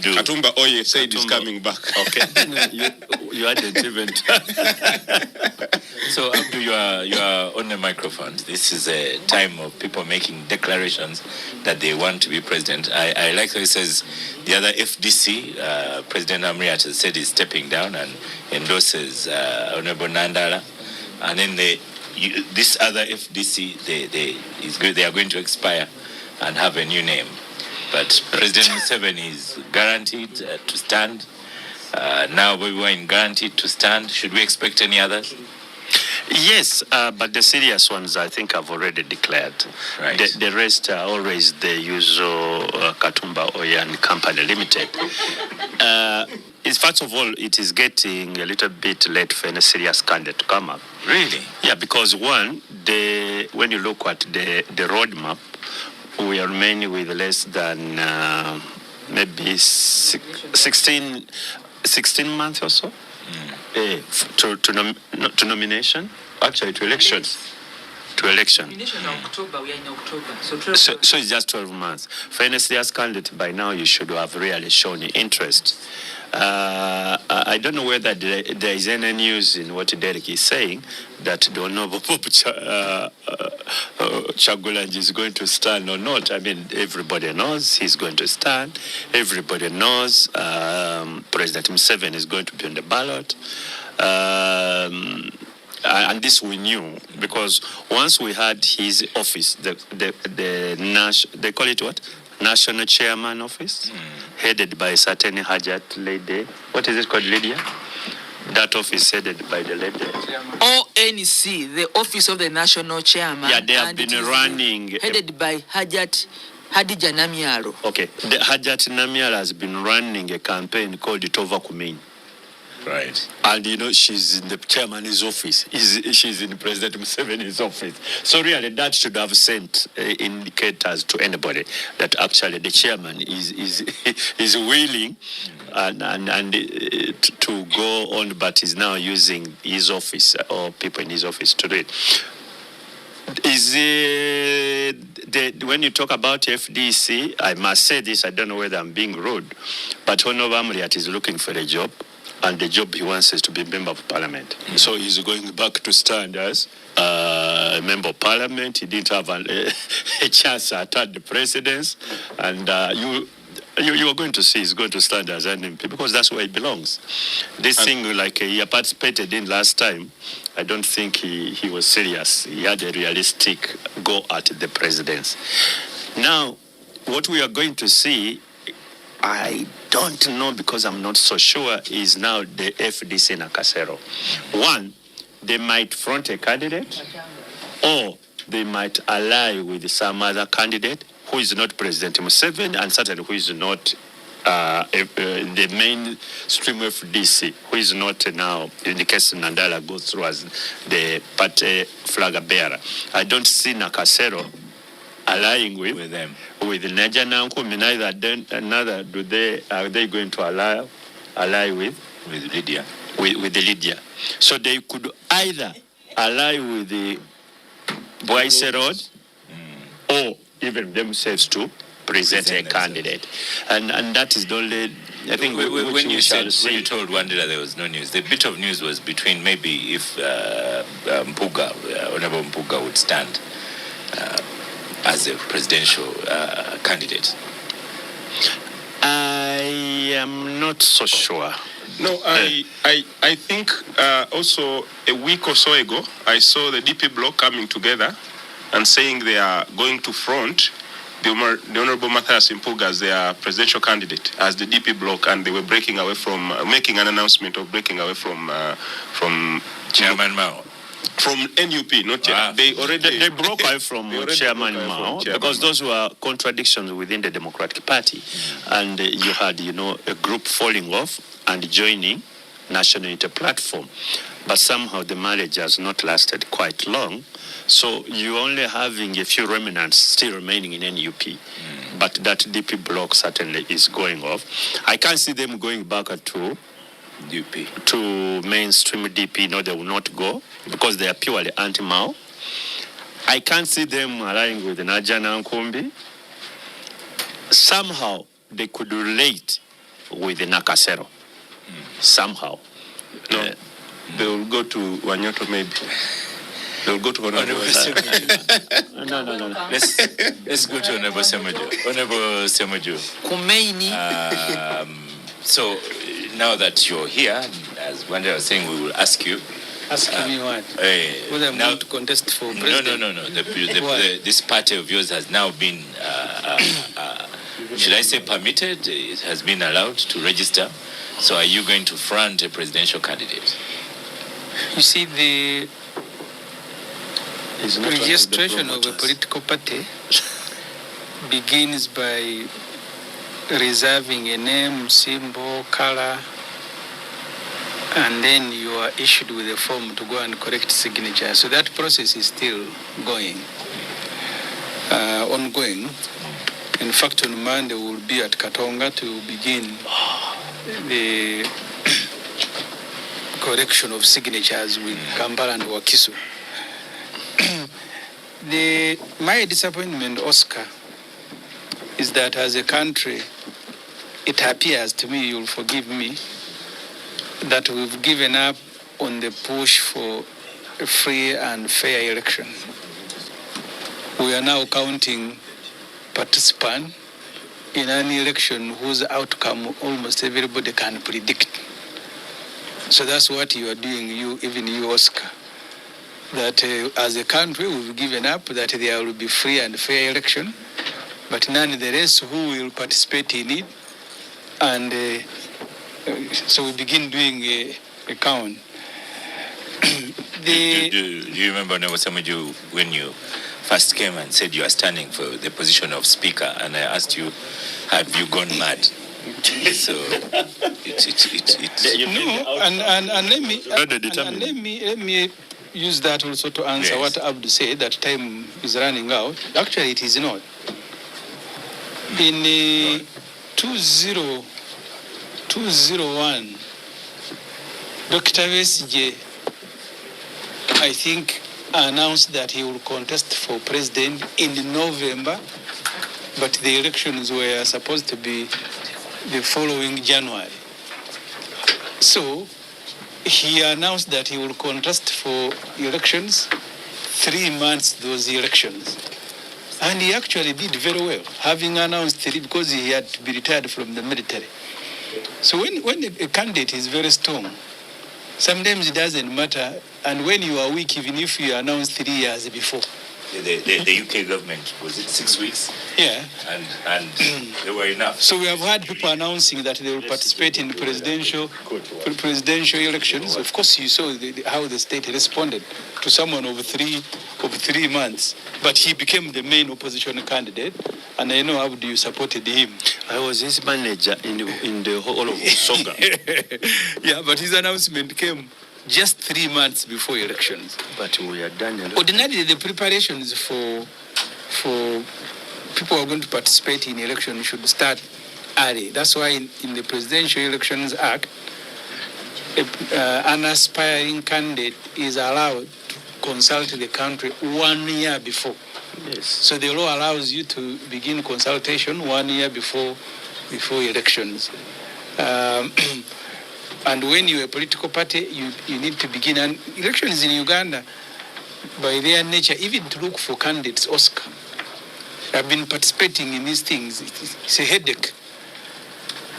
Abdul. Katumba Oye said he's coming back. Okay. you hadn't even. So Abdul, you are on the microphone. This is a time of people making declarations that they want to be president. I like how he says the other FDC, President Amriat has said he's stepping down and endorses Honorable Nandala. And then this other FDC, they are going to expire and have a new name. But President Museveni is guaranteed to stand. Now we were guaranteed to stand. Should we expect any others? Yes, but the serious ones I think I've already declared. Right. The rest are always the usual Katumba Oye and Company Limited. First of all, it is getting a little bit late for any serious candidate to come up. Really? Yeah, because one, when you look at the roadmap, we are remaining with less than maybe 16 months or so to nomination. Actually, to elections. To election. Nomination in October, we are in October. So 12 months. So it's just 12 months. For any serious candidate, by now you should have really shown interest. I don't know whether there is any news in what Derek is saying that the Honorable Chagulanji is going to stand or not. I mean, everybody knows he's going to stand. Everybody knows President Museveni is going to be on the ballot. And this we knew because once we had his office, they call it what? National Chairman Office, headed by a certain Hajat lady. What is it called, Lydia? That office headed by the lady. ONC, the Office of the National Chairman. Yeah, they have been running. Headed by Hadija Namyalo. Okay, the Hajat Namyalo has been running a campaign called Tova Kumeni. Right. And she's in the chairman's office. She's in President Museveni's office. So really, that should have sent indicators to anybody that actually the chairman is willing and to go on, but is now using his office or people in his office to do it. When you talk about FDC, I must say this. I don't know whether I'm being rude, but Honorable Amriat is looking for a job. And the job he wants is to be member of parliament. So he's going back to stand as a member of parliament. He didn't have a chance at the presidency. And you are going to see he's going to stand as an MP because that's where he belongs. This thing like he participated in last time, I don't think he was serious. He had a realistic go at the presidency. Now, what we are going to see, I don't know because I'm not so sure, is now the FDC Nakasero. One, they might front a candidate or they might ally with some other candidate who is not President Museveni and certainly who is not the mainstream FDC, who is not now, in the case Nandala goes through as the party flag bearer. I don't see Nakasero allying with them, with Naja Nankumi. Neither are they going to ally with Lydia, with the Lydia. So they could either ally with the Viceroy or even themselves to present a candidate, and that is the only. I think when you told Wandela there was no news, the bit of news was between maybe if Honorable Mpuga would stand as a presidential candidate. I am not so sure. No, I think also a week or so ago, I saw the DP bloc coming together and saying they are going to front the Honorable Matthias Mpuga as their presidential candidate as the DP bloc, and they were breaking away from making an announcement of breaking away from Chairman Mao. From NUP, not yet. They broke away from Chairman Mao because those were contradictions within the Democratic Party, and you had a group falling off and joining National Unity Platform, but somehow the marriage has not lasted quite long. So you're only having a few remnants still remaining in NUP, but that DP bloc certainly is going off. I can't see them going back to DP, to mainstream DP. No, they will not go because they are purely anti-Mao. I can't see them allying with Naja Nkumbi. Somehow they could relate with the Nakasero somehow. No, they will go to Wanyoto maybe. They will go to Honorable No. Let's go to Honorable Ssemujju. Honorable Ssemujju. Kumeini. So now that you're here, as Wanda was saying, we will ask you. Ask me what? Whether I'm going to contest for president? No. This party of yours has now been, should I say permitted? It has been allowed to register. So are you going to front a presidential candidate? You see, the registration of a political party begins by reserving a name, symbol, color, and then you are issued with a form to go and collect signatures. So that process is still ongoing. In fact, on Monday we'll be at Katonga to begin the collection of signatures with Kampala and Wakiso. My disappointment, Oscar, is that as a country, it appears to me, you'll forgive me, that we've given up on the push for a free and fair election. We are now counting participants in an election whose outcome almost everybody can predict. So that's what you are doing, even you, Oscar. That as a country, we've given up that there will be free and fair election, but nonetheless, who will participate in it? And so we begin doing a count. Do you remember, Ssemujju, when you first came and said you are standing for the position of speaker, and I asked you, have you gone mad? So let me use that also to answer what Abdu said, that time is running out. Actually, it is not. In 2001, Dr. Besigye, I think, announced that he will contest for president in November, but the elections were supposed to be the following January. So he announced that he will contest for elections 3 months those elections. And he actually did very well, having announced 3 because he had to be retired from the military. So when a candidate is very strong, sometimes it doesn't matter. And when you are weak, even if you announced 3 years before. The UK government, was it 6 weeks? Yeah. And they were enough. So we have had people announcing that they will participate in presidential elections. Of course, you saw how the state responded to someone over 3 months. But he became the main opposition candidate, and I know how you supported him. I was his manager in the whole of Soga. Yeah, but his announcement came just 3 months before elections. But we are done. Ordinarily, the preparations for people who are going to participate in elections should start early. That's why in the Presidential Elections Act, an aspiring candidate is allowed to consult the country 1 year before. Yes. So the law allows you to begin consultation 1 year before elections. And when you're a political party, you need to begin. And elections in Uganda, by their nature, even to look for candidates, Oscar, have been participating in these things. It's a headache.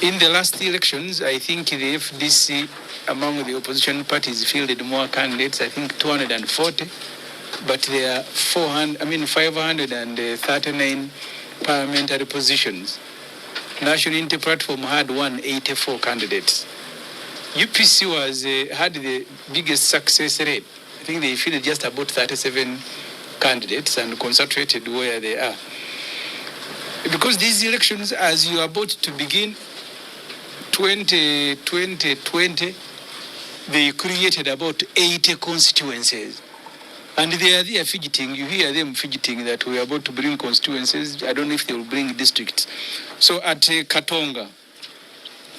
In the last elections, I think the FDC, among the opposition parties, fielded more candidates, I think 240. But there are 539 parliamentary positions. National Unity Platform had 184 candidates. UPC had the biggest success rate. I think they fielded just about 37 candidates and concentrated where they are. Because these elections, as you are about to begin 2020, they created about 80 constituencies. And they are there fidgeting. You hear them fidgeting that we are about to bring constituencies. I don't know if they will bring districts. So at Katonga,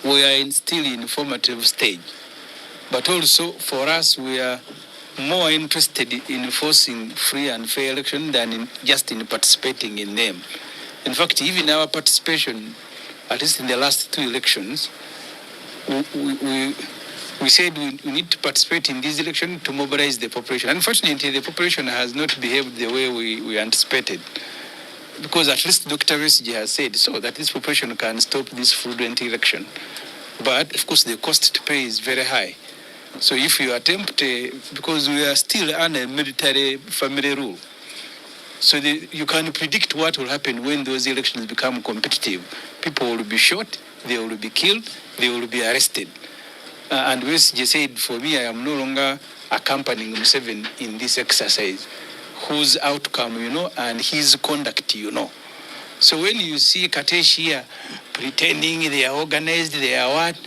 we are still in formative stage. But also for us, we are more interested in forcing free and fair election than just in participating in them. In fact, even our participation at least in the last 2 elections, we said we need to participate in this election to mobilize the population. Unfortunately, the population has not behaved the way we anticipated, because at least Dr. Besigye has said so that this population can stop this fraudulent election. But of course, the cost to pay is very high. So if you attempt, because we are still under military family rule, so you can predict what will happen when those elections become competitive. People will be shot, they will be killed, they will be arrested. And Besigye said, for me, I am no longer accompanying Museveni in this exercise, whose outcome, and his conduct, So when you see Katesh here pretending they are organized, they are what?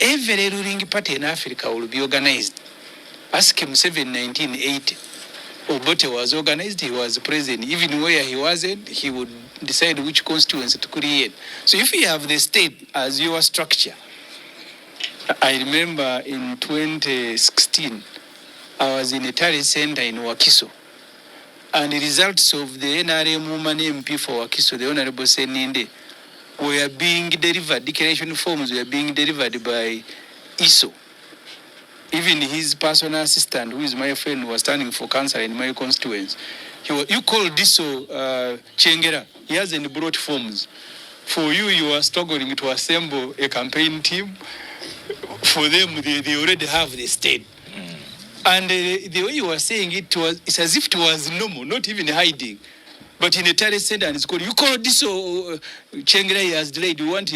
Every ruling party in Africa will be organized. Ask Museveni in 1980. Obote was organized, he was president. Even where he wasn't, he would decide which constituency to create. So if you have the state as your structure, I remember in 2016, I was in a terrorist center in Wakiso. And the results of the NRM woman MP for Wakiso, the Honorable Seninde, were being delivered, declaration forms were being delivered by ISO. Even his personal assistant, who is my friend, was standing for cancer in my constituency. You call ISO Chengera. He hasn't brought forms. For you are struggling to assemble a campaign team. For them, they already have the state. And the way you were saying it's as if it was normal, not even hiding. But in a terrorist center, and it's called, you call this Chengrai has delayed, you want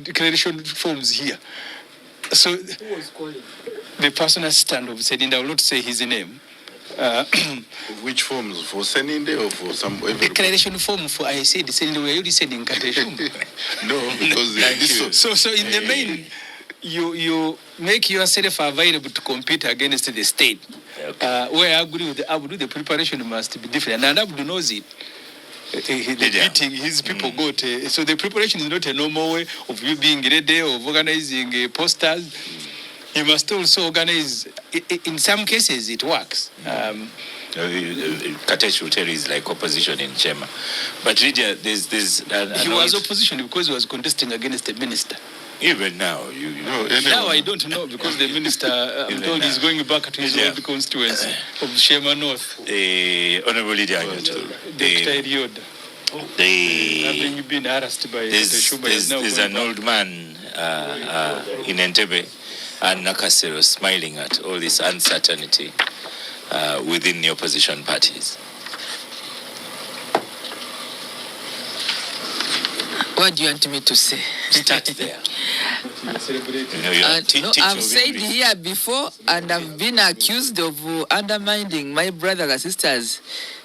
declaration forms here. So who was calling? The personal assistant of Seninde, I will not say his name. Which forms? For Seninde or for some? Declaration form for, I said, Seninde, were you listening, Kateshum? No, because so in the main, you make yourself available to compete against the state. Okay. Where I agree with Abdu, the preparation must be different. And Abdu knows it. The meeting his people got. So the preparation is not a normal way of you being ready, of organizing posters. You must also organize. In some cases, it works. Katesh will tell you is like opposition in Chema. But Lydia, there's he was opposition because he was contesting against the minister. Even now, now I don't know, because the minister, I'm told, he's going back to his old constituency of Shema North. Honorable Lydia, having been harassed by there's an old man in Entebbe and Nakasero smiling at all this uncertainty within the opposition parties. What do you want me to say? Start there. I've said here before, and I've been accused of undermining my brothers and sisters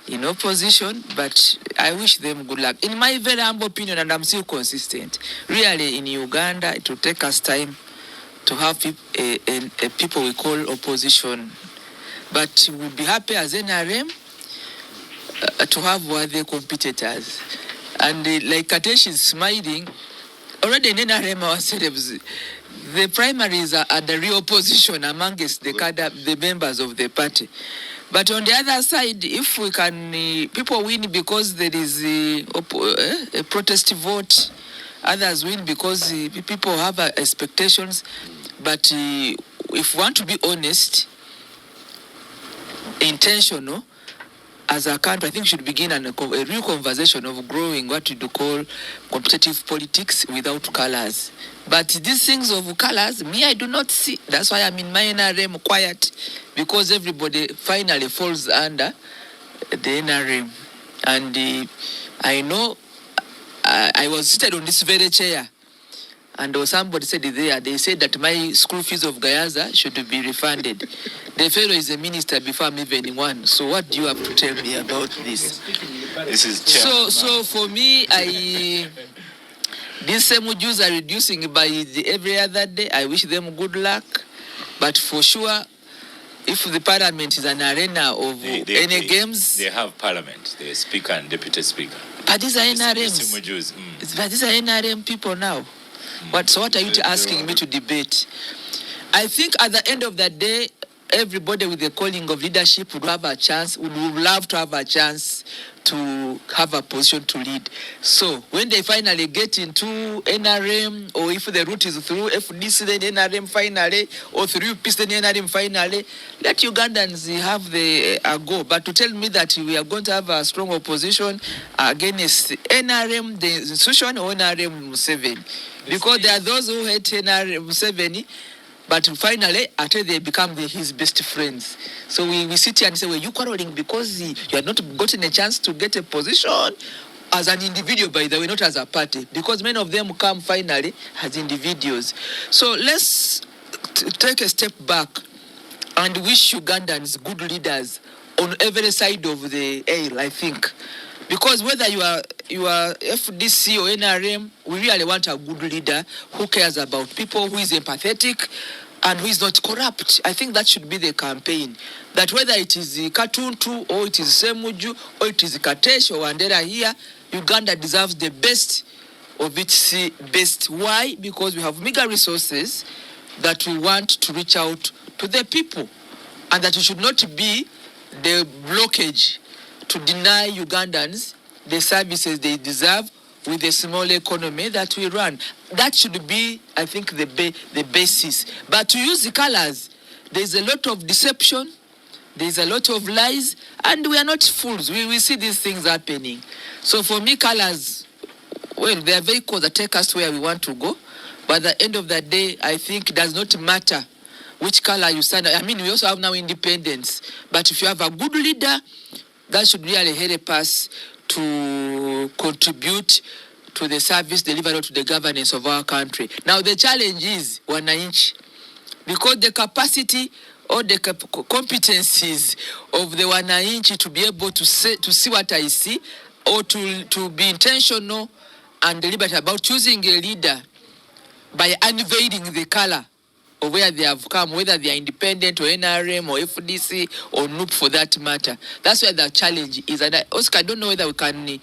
in opposition, but I wish them good luck. In my very humble opinion, and I'm still consistent, really in Uganda, it will take us time to have people we call opposition. But we'll be happy as NRM to have worthy competitors. And like Katesh is smiling, already in NRM ourselves, the primaries are the real opposition amongst the members of the party. But on the other side, if we can, people win because there is a protest vote, others win because people have expectations. But if we want to be honest, intentional, as a country, I think we should begin a real conversation of growing what we do call competitive politics without colors. But these things of colors, me, I do not see. That's why I'm in my NRM quiet, because everybody finally falls under the NRM. And I know I was seated on this very chair, and somebody said there, they said that my school fees of Gayaza should be refunded. The fellow is a minister before I'm even one. So what do you have to tell me about this? This is so for me, these Ssemujjus are reducing by every other day. I wish them good luck. But for sure, if the parliament is an arena of any games... They have parliament, the speaker and deputy speaker. But these are NRMs. But these are NRM people now. So what are you asking me to debate? I think at the end of the day, everybody with the calling of leadership would have a chance, would love to have a chance to have a position to lead. So when they finally get into NRM, or if the route is through FDC, then NRM finally, or through peace, then NRM finally, let Ugandans have the go. But to tell me that we are going to have a strong opposition against NRM, the institution, or NRM Museveni, because there are those who hate NRM Museveni, but finally, after they become his best friends. So we sit here and say, well, you quarreling because you have not gotten a chance to get a position as an individual, by the way, not as a party, because many of them come finally as individuals. So let's take a step back and wish Ugandans good leaders on every side of the aisle, I think. Because whether you are FDC or NRM, we really want a good leader who cares about people, who is empathetic, and who is not corrupt. I think that should be the campaign. That whether it is Katuntu, or it is Ssemujju, or it is Katesh or Wandera here, Uganda deserves the best of its best. Why? Because we have meager resources that we want to reach out to the people, and that it should not be the blockage to deny Ugandans the services they deserve with the small economy that we run. That should be, I think, the basis. But to use the colors, there's a lot of deception, there's a lot of lies, and we are not fools. We see these things happening. So for me, colors, well, they are vehicles that take us to where we want to go. But at the end of the day, I think it does not matter which color you stand. I mean, we also have now independence. But if you have a good leader, that should really help us to contribute to the service delivered to the governance of our country. Now, the challenge is wananchi, because the capacity or the competencies of the wananchi to be able to see what I see, or to be intentional and deliberate about choosing a leader by unveiling the color of where they have come, whether they are independent or NRM or FDC or NUP for that matter. That's where the challenge is. And Oscar, I don't know whether we can be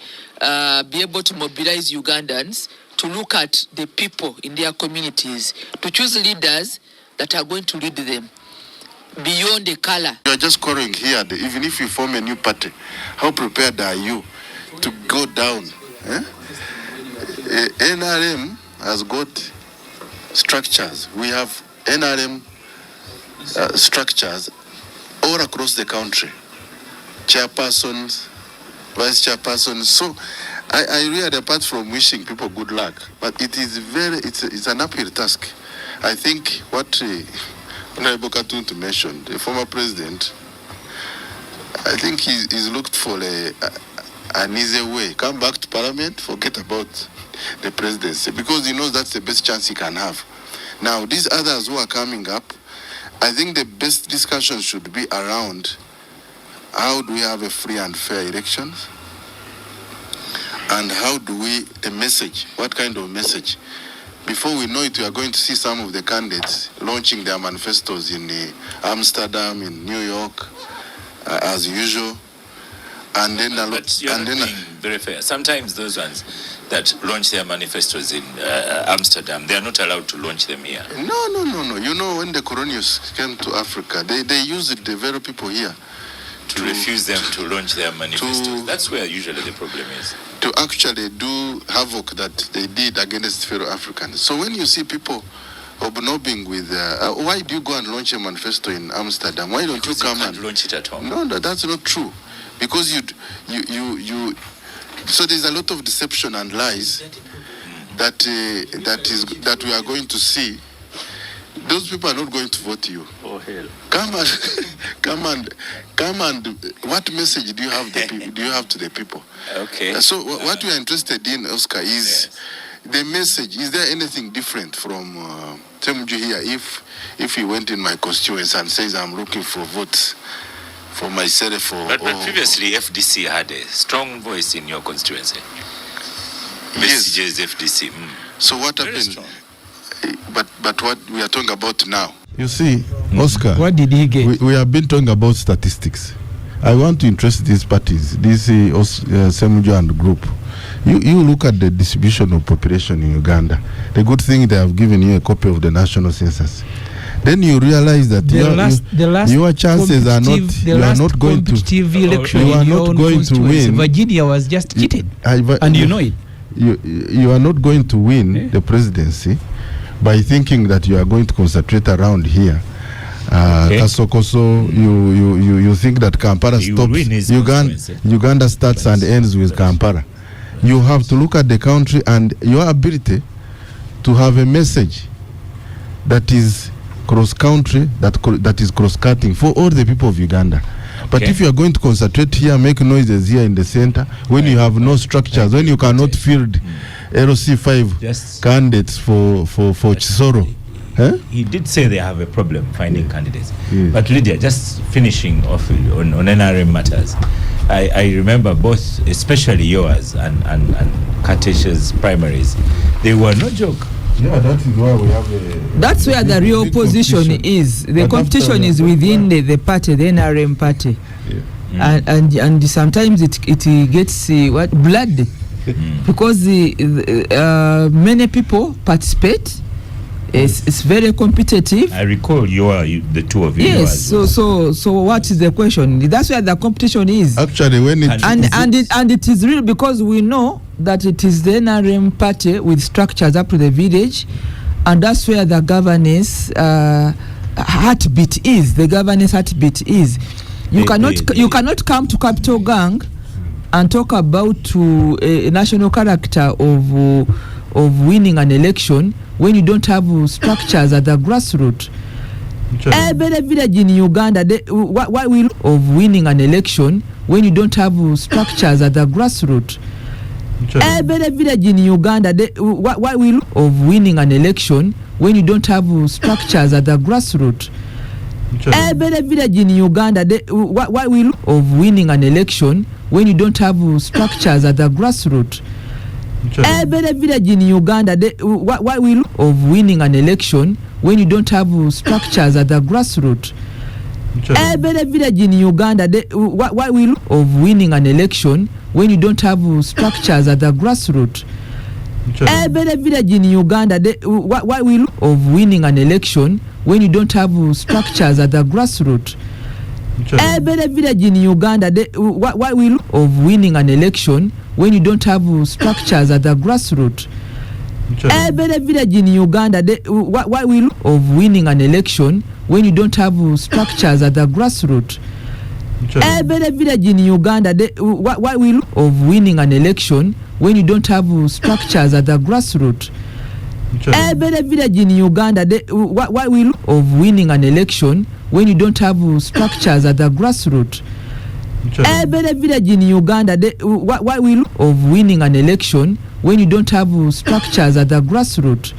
able to mobilize Ugandans to look at the people in their communities, to choose leaders that are going to lead them beyond the color. You are just quarreling here. Even if you form a new party, how prepared are you to go down? NRM has got structures. We have NRM structures all across the country. Chairpersons, vice chairpersons. So I really, apart from wishing people good luck, but it is it's an uphill task. I think what Hon Katuntu mentioned, the former president, I think he's looked for an easy way. Come back to parliament, forget about the presidency, because he knows that's the best chance he can have. Now, these others who are coming up, I think the best discussion should be around how do we have a free and fair elections, and how do we, the message, what kind of message? Before we know it, we are going to see some of the candidates launching their manifestos in Amsterdam, in New York, as usual. And then, but you're not being very fair. Sometimes those ones that launch their manifestos in Amsterdam, they are not allowed to launch them here. No. You know, when the colonials came to Africa, they used the very people here to refuse them to launch their manifestos. That's where usually the problem is. To actually do havoc that they did against fellow Africans. So when you see people hobnobbing with, why do you go and launch a manifesto in Amsterdam? Why don't because you come and launch it at home? No, that's not true. Because you so there's a lot of deception and lies that we are going to see. Those people are not going to vote you. Oh hell! Come and. What message do you have to the people? Okay. So what we are interested in, Oscar, is the message. Is there anything different from Ssemujju here? If he went in my constituency and says I'm looking for votes for myself, but previously FDC had a strong voice in your constituency. Yes. Messages FDC. So what Very happened? strong. But what we are talking about now. You see, Oscar, What did he get? we have been talking about statistics. I want to interest these parties, this Ssemujju and group. You look at the distribution of population in Uganda. The good thing, they have given you a copy of the national census. then you realize that your chances are not. You are not going to. Election you are not going to win. Virginia was just cheated, and you know it. You are not going to win the presidency by thinking that you are going to concentrate around here. Kasokoso, you think that Kampala stops. Uganda starts and ends with Kampala. You have to look at the country and your ability to have a message that is cross-country, that is cross-cutting for all the people of Uganda. But if you are going to concentrate here, make noises here in the center, when you have no structures, when you cannot field LC5 candidates for Chisoro. He did say they have a problem finding candidates. But Lydia, just finishing off on NRM matters, I remember both, especially yours and Katesh's primaries, they were no joke. Yeah, that is why we have that's where the real position is. The competition is within the party, the NRM party. And sometimes it gets blood because many people participate. It's very competitive. I recall the two of you. Yes. So what is the question? That's where the competition is. Actually, when it is real because we know that it is the NRM party with structures up to the village, and that's where the governance heartbeat is. The governance heartbeat is. You cannot come to Capital Gang and talk about a national character of winning an election when you don't have structures at the grassroots. Every village in Uganda, why we of winning an election when you don't have structures at the grassroots. Every village in Uganda, why we of winning an election when you don't have structures at the grassroots. Every village in Uganda, why we of winning an election when you don't have structures at the grassroots. Every village in Uganda, why we of winning an election when you don't have structures at the grassroots. Every village in Uganda, why we of winning an election when you don't have structures at the grassroots. Every village in Uganda, why we of winning an election when you don't have structures at the grassroots. Every village in Uganda, why we of winning an election when you don't have structures at the grassroots. Every village in Uganda, why we of winning an election when you don't have structures at the grassroots. Every village in Uganda, why we of winning an election when you don't have structures at the grassroots. Every village in Uganda, why we of winning an election when you don't have structures at the grassroots. Every village in Uganda, why we of winning an election when you don't have structures at the grassroots.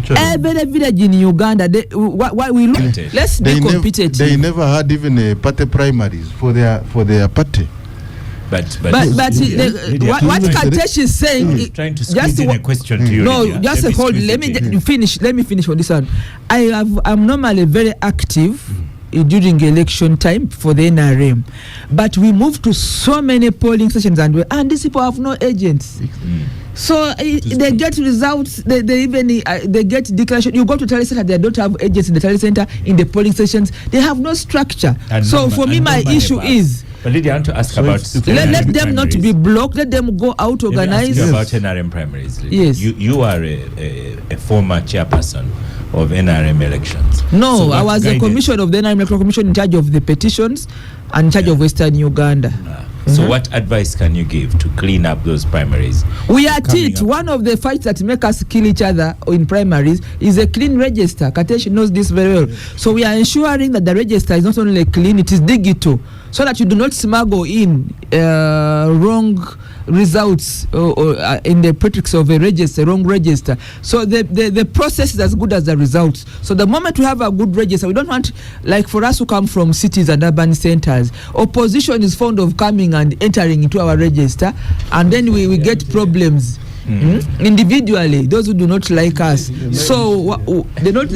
Every village in Uganda, why we let's be competitive. They never had even a party primaries for their party. But what Katesh is saying, trying to squeeze in a question to you. No, Lydia. just hold. Let me finish. Let me finish on this one. I'm normally very active during election time for the NRM, but we moved to so many polling stations and these people have no agents. So they get results. They even they get declaration. You go to tally center, they don't have agents in the tally center. In the polling stations, they have no structure. And so for me, my issue is. But Lydia, I want to ask about let them not be blocked. Let them go out, organize. Let me ask you about NRM primaries. Lydia. Yes. You are a former chairperson of NRM elections. No, so I was a commission of the NRM Electoral Commission in charge of the petitions and in charge of Western Uganda. So what advice can you give to clean up those primaries? We are it. One of the fights that make us kill each other in primaries is a clean register. Katesh knows this very well. So we are ensuring that the register is not only clean, it is digital, so that you do not smuggle in wrong results in the pretext of a register, wrong register. So the process is as good as the results. So the moment we have a good register, we don't want, like for us who come from cities and urban centers, opposition is fond of coming and entering into our register, and then we get problems. Individually, those who do not like us. So they don't.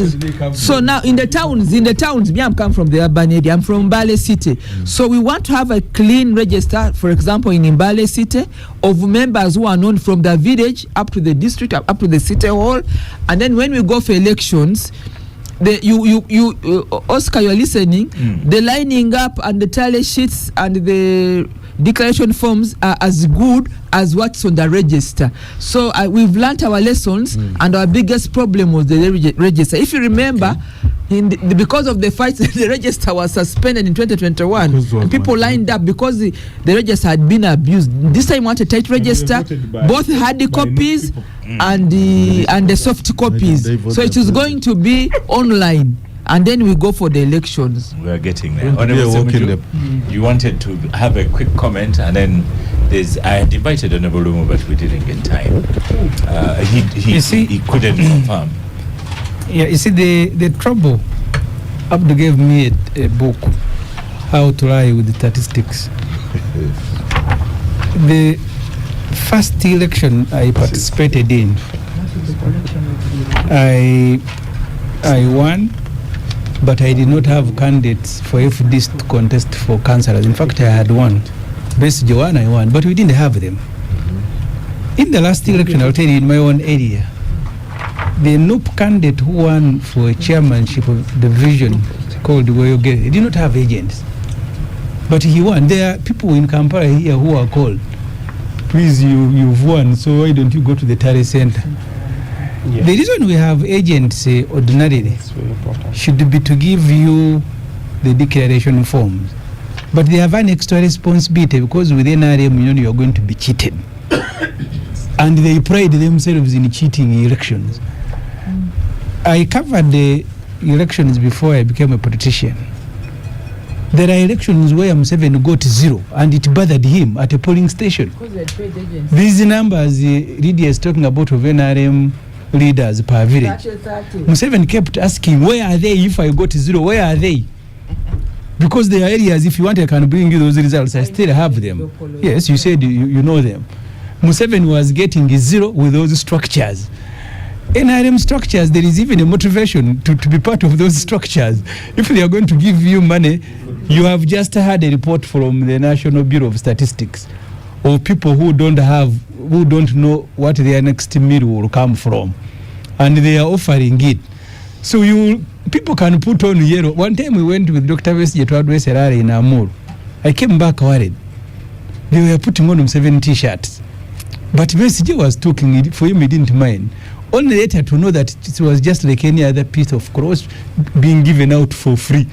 So now in the towns, me, I'm come from the urban area. I'm from Mbale City. So we want to have a clean register, for example, in Mbale City, of members who are known from the village up to the district, up to the city hall, and then when we go for elections, Oscar, you're listening. The lining up and the tally sheets and the declaration forms are as good as what's on the register. So we've learnt our lessons, and our biggest problem was the register. If you remember, because of the fights, the register was suspended in 2021. And people lined up because the register had been abused. This time we want a tight register, both hard copies and the soft copies. So it is going to be online. And then we go for the elections. We are getting there. Ssemujju, you wanted to have a quick comment, and then I had invited Honorable Lumu, but we didn't get time. He couldn't confirm. Yeah, you see, the trouble, Abdu gave me a book, How to Lie with the Statistics. The first election I participated in, I won, but I did not have candidates for FDs to contest for councillors. In fact, I had one. Basically, one I won, but we didn't have them. In the last election, I'll tell you, in my own area, the NUP candidate who won for a chairmanship of the division called Weyoge, he did not have agents. But he won. There are people in Kampala here who are called, please, you've won, so why don't you go to the Tare Center? Yeah. The reason we have agents ordinarily should be to give you the declaration forms. But they have an extra responsibility because with NRM, you are going to be cheated. And they pride themselves in cheating elections. I covered the elections before I became a politician. There are elections where Museveni got 0 and it bothered him at a polling station. These numbers Lydia is talking about of NRM leaders per village. Museveni kept asking, where are they if I got 0? Where are they? Because there are areas, if you want, I can bring you those results. I still have them. Yes, you said you know them. Museveni was getting 0 with those structures. NRM structures, there is even a motivation to be part of those structures. If they are going to give you money, you have just had a report from the National Bureau of Statistics of people who don't know what their next meal will come from, and they are offering it. So people can put on yellow. One time we went with Dr. Wesley to address a rally in Amur. I came back worried. They were putting on 7 t-shirts. But Wesley was talking, for him he didn't mind. Only later to know that it was just like any other piece of clothes being given out for free.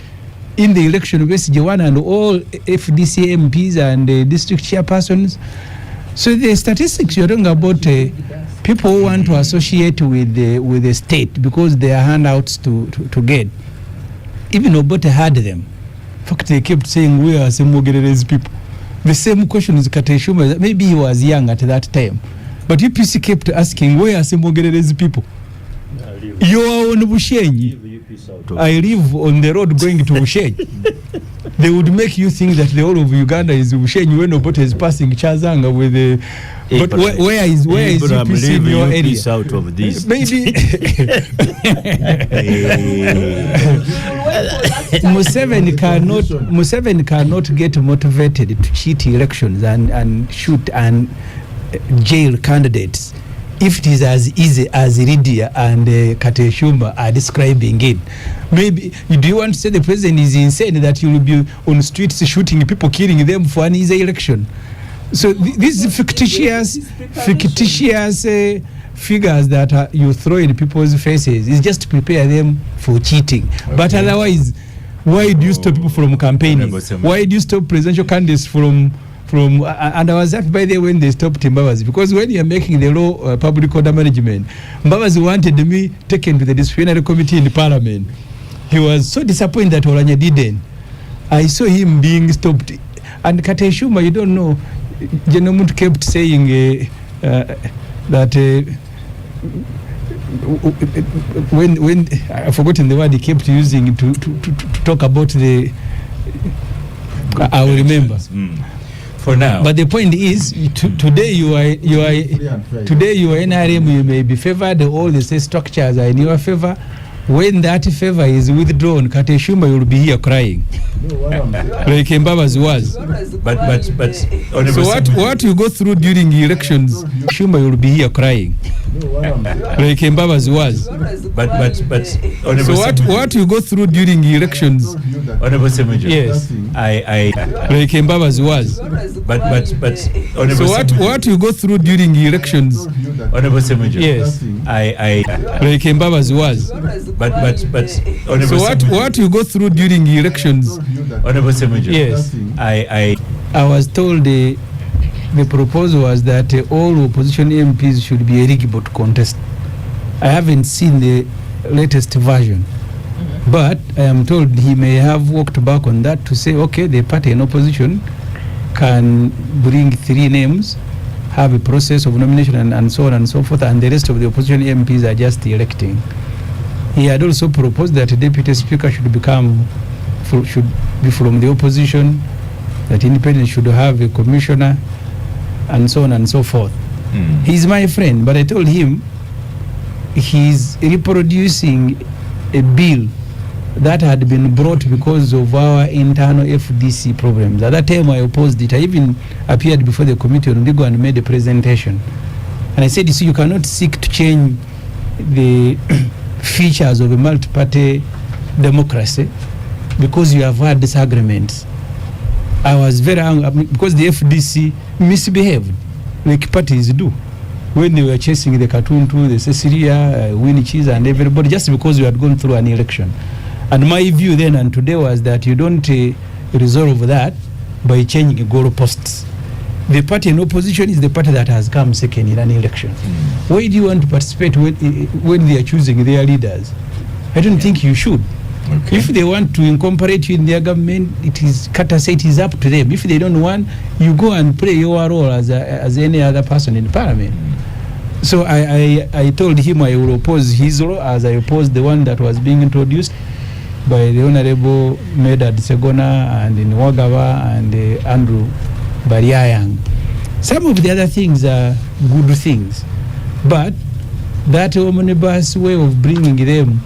In the election, Wesley won, and all FDC MPs and district chairpersons. So the statistics you're talking about, people who want to associate with the state because they are handouts to get. Even Obote had them. In fact, they kept saying, we are Ssemujju people. The same question is Kateshuma. Maybe he was young at that time. But UPC kept asking, where are Ssemujju people? You are on Bushenyi. I live on the road going to Bushenyi. They would make you think that the whole of Uganda is Bushenyi when Obote is passing Chazanga with the... But where is UPC in your area? Out of this. Maybe Museveni cannot get motivated to cheat elections and shoot and jail candidates if it is as easy as Lydia and Kateshuma are describing it. Maybe, do you want to say the president is insane that you will be on streets shooting people, killing them for an easy election? So these fictitious figures that you throw in people's faces is just to prepare them for cheating. Okay. But otherwise, why do you stop people from campaigning? Why do you stop presidential candidates from and I was happy by the way when they stopped Mbabazi, because when you are making the law public order management, Mbabazi wanted me taken to the disciplinary committee in the parliament. He was so disappointed that Oranya didn't. I saw him being stopped. And Kateshuma, you don't know, Jenomut kept saying that when I've forgotten the word he kept using to talk about the I will remember. For now. But the point is, today you are NRM, you may be favored, all the state structures are in your favor. When that favor is withdrawn, Kateshuma will be here crying. Like Mbabazi was. But so what you go through during elections, Shuma will be here crying. like Mbabazi was. But So what you go through during elections? Honorable Ssemujju, Yes. I Like Mbabazi was. but So what you go through during elections? Honorable Ssemujju, Yes. I Like Mbabazi was. but So what you go through during elections? Honorable Ssemujju, Yes. I was told the proposal was that all opposition MPs should be eligible to contest. I haven't seen the latest version, but I am told he may have walked back on that to say, okay, the party in opposition can bring 3 names, have a process of nomination and so on and so forth, and the rest of the opposition MPs are just electing. He had also proposed that a deputy speaker should be from the opposition, that independent should have a commissioner, and so on and so forth. He's my friend, but I told him he's reproducing a bill that had been brought because of our internal FDC problems. At that time I opposed it. I even appeared before the committee on legal and made a presentation. And I said, you see, you cannot seek to change the features of a multi-party democracy because you have had disagreements. I was very angry because the FDC misbehaved like parties do when they were chasing the Katuntu, the Cecilia, Winnie Cheese and everybody, just because we had gone through an election. And my view then and today was that you don't resolve that by changing goalposts. The party in opposition is the party that has come second in an election. Why do you want to participate when they are choosing their leaders? I don't think you should. Okay. If they want to incorporate you in their government, it is up to them. If they don't want, you go and play your role as any other person in parliament. So I told him I will oppose his role as I opposed the one that was being introduced by the Honorable Medad Segona and Nwagawa and Andrew Bariayang. Some of the other things are good things, but that omnibus way of bringing them,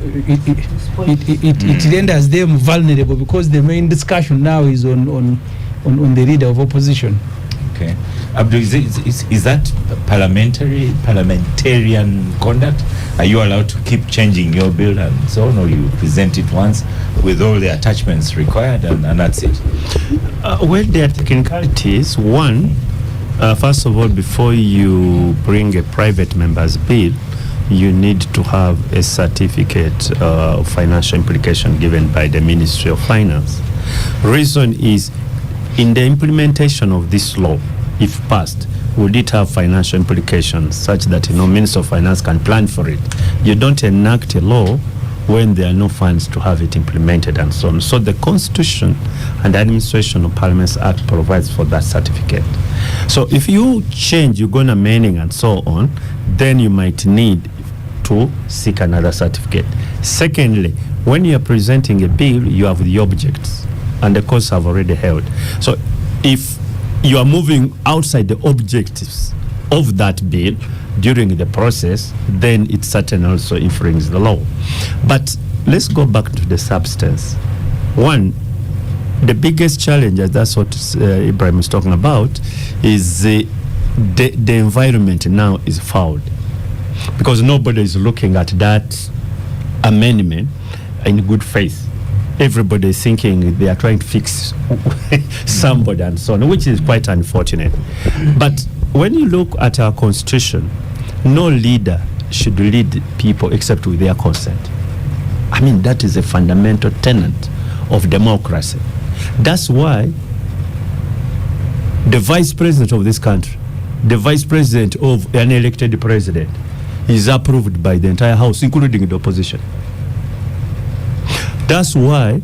it renders them vulnerable because the main discussion now is on the leader of opposition. Okay. Abdul, is that parliamentarian conduct? Are you allowed to keep changing your bill and so on, or you present it once with all the attachments required and that's it? Well, there are technicalities. One, first of all, before you bring a private member's bill, you need to have a certificate of financial implication given by the Ministry of Finance. Reason is, in the implementation of this law, if passed, would it have financial implications such that Minister of Finance can plan for it? You don't enact a law when there are no funds to have it implemented and so on. So the Constitution and the Administration of Parliaments Act provides for that certificate. So if you change, you're going to amending and so on, then you might need to seek another certificate. Secondly, when you are presenting a bill, you have the objects and the courts have already held. So if you are moving outside the objectives of that bill during the process, then it certainly also infringes the law. But let's go back to the substance. One, the biggest challenge, and that's what Ibrahim is talking about, is the environment now is fouled. Because nobody is looking at that amendment in good faith. Everybody is thinking they are trying to fix somebody and so on, which is quite unfortunate. But when you look at our constitution, no leader should lead people except with their consent. I mean, that is a fundamental tenet of democracy. That's why the vice president of this country, the vice president of an elected president, is approved by the entire house, including the opposition. That's why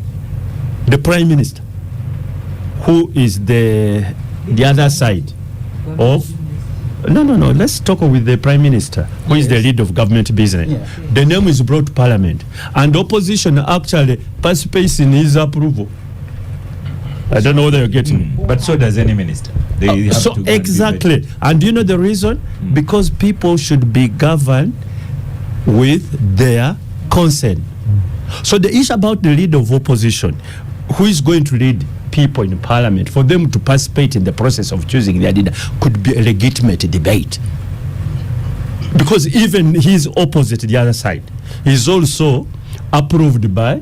the prime minister, who is the other side of, no, let's talk with the prime minister, who is the lead of government business. Yeah. The name is brought to parliament, and the opposition actually participates in his approval. I don't know whether you're getting me. But so does any minister. They have so to exactly. And do you know the reason? Because people should be governed with their consent. So the issue about the leader of opposition, who is going to lead people in parliament, for them to participate in the process of choosing their leader, could be a legitimate debate. because even his opposite, the other side, is also approved by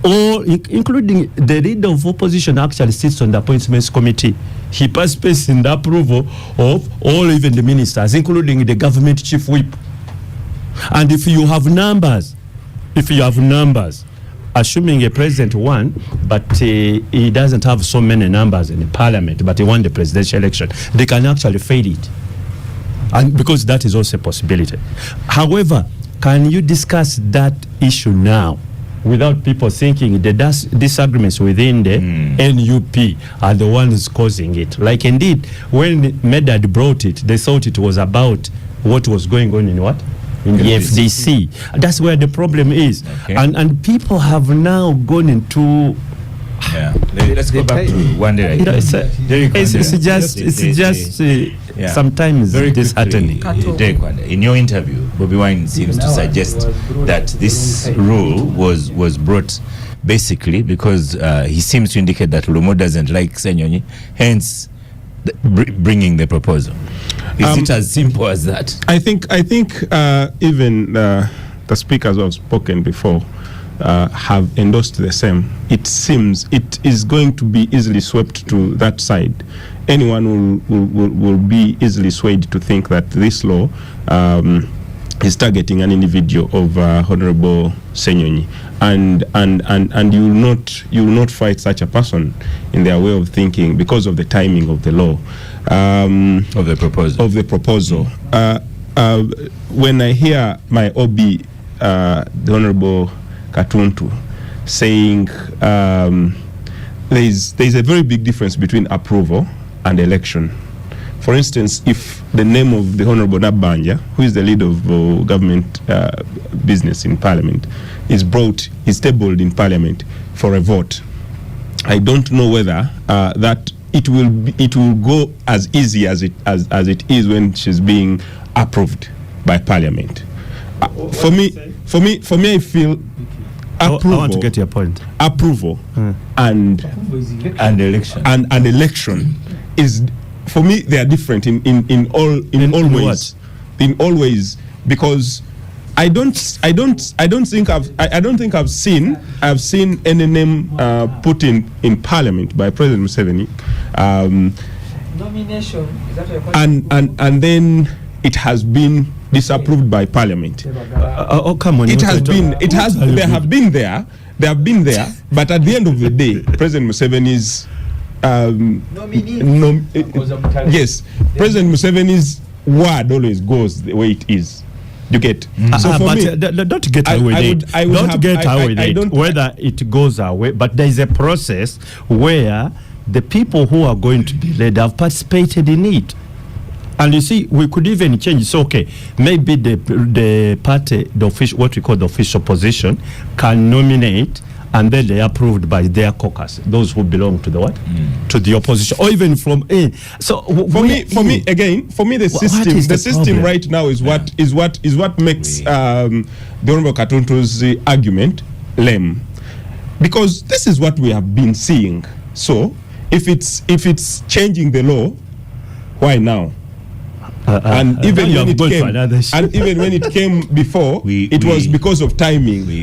all, including the leader of opposition actually sits on the appointments committee. He participates in the approval of all, even the ministers, including the government chief whip. And if you have numbers, assuming a president won, but he doesn't have so many numbers in the parliament, but he won the presidential election, they can actually fail it. And because that is also a possibility. However, can you discuss that issue now without people thinking the disagreements within the NUP are the ones causing it? Like indeed, when Medad brought it, they thought it was about what was going on in what? In the FDC. That's where the problem is. Okay. And people have now gone into... Yeah. Let's go back to one day. It's just sometimes very disheartening. In your interview, Bobi Wine seems to suggest that this rule was brought basically because he seems to indicate that Lumu doesn't like Senyonyi, hence bringing the proposal. Is it as simple as that? I think even the speakers who have spoken before have endorsed the same. It seems it is going to be easily swept to that side. Anyone will be easily swayed to think that this law is targeting an individual of Honorable Senyonyi, and you will not fight such a person in their way of thinking because of the timing of the law, of the proposal. When I hear my OB, the Honorable Katuntu, saying there's a very big difference between approval and election. For instance, if the name of the Honorable Nabanja, who is the leader of government business in Parliament, is tabled in Parliament for a vote, I don't know whether that it will go as easy as it is when she's being approved by Parliament. For me, I feel approval. I want to get your point. Approval and election is, for me, they are different in all ways. In all ways, because I don't think I've seen any name put in Parliament by President Museveni. Nomination. Is that your question? And then it has been disapproved by Parliament. Come on. They have been there, but at the end of the day, President Museveni's yes, President Museveni's word always goes the way it is. You get? So for me, don't get away with it. Whether it goes away, but there is a process where the people who are going to be led have participated in it. And you see, we could even change. So, okay, maybe the party, the official, what we call the official position, can nominate, and then they are approved by their caucus, those who belong to the what? To the opposition, or even from A. So, for me, the system right now is what makes the Honorable Katuntu's argument lame, because this is what we have been seeing. So, if it's changing the law, why now? And even when it came before, it was because of timing.